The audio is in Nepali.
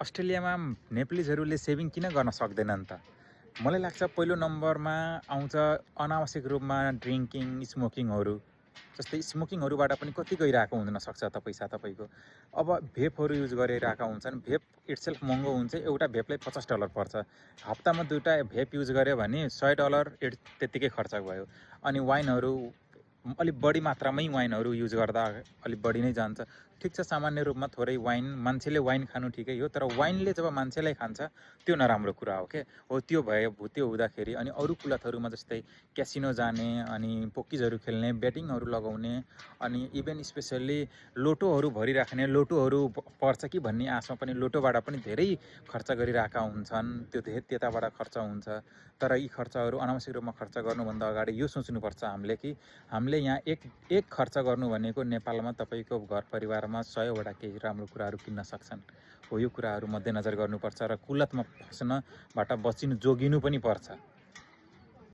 अस्ट्रेलियामा नेपालीहरूले सेभिङ किन गर्न सक्दैनन् त? मलाई लाग्छ पहिलो नम्बरमा आउँछ अनावश्यक रूपमा ड्रिङ्किङ, स्मोकिङहरू। जस्तै स्मोकिङहरूबाट पनि कति गइरहेको हुनसक्छ त पैसा तपाईँको। अब भेपहरू युज गरिरहेका हुन्छन्। भेप इट्सेल्फ महँगो हुन्छ। एउटा भेपलाई $50 पर्छ। हप्तामा 2टा भेप युज गऱ्यो भने $100 त्यत्तिकै खर्च भयो। अनि वाइनहरू अलिक बढी मात्रामै वाइनहरू युज गर्दा अलिक बढी नै जान्छ। ठिक छ, सामान्य रूपमा थोरै वाइन, मान्छेले वाइन खानु ठिकै हो, तर वाइनले जब मान्छेलाई खान्छ त्यो नराम्रो कुरा हो के हो। त्यो हुँदाखेरि अनि अरू कुलतहरूमा जस्तै क्यासिनो जाने, अनि पोकिजहरू खेल्ने, बेटिङहरू लगाउने, अनि इभन स्पेसल्ली लोटोहरू भरिराख्ने, लोटोहरू पर्छ कि भन्ने आशमा पनि लोटोबाट पनि धेरै खर्च गरिरहेका हुन्छन्। त्यो त्यताबाट खर्च हुन्छ। तर यी खर्चहरू अनावश्यक रूपमा खर्च गर्नुभन्दा अगाडि यो सोच्नुपर्छ हामीले कि हामीले यहाँ एक खर्च गर्नु भनेको नेपालमा तपाईँको घर परिवारमा 100वटा केही राम्रो कुराहरू किन्न सक्छन् हो। यो कुराहरू मध्यनजर गर्नुपर्छ र कुलतमा फस्नबाट जोगिनु पनि पर्छ।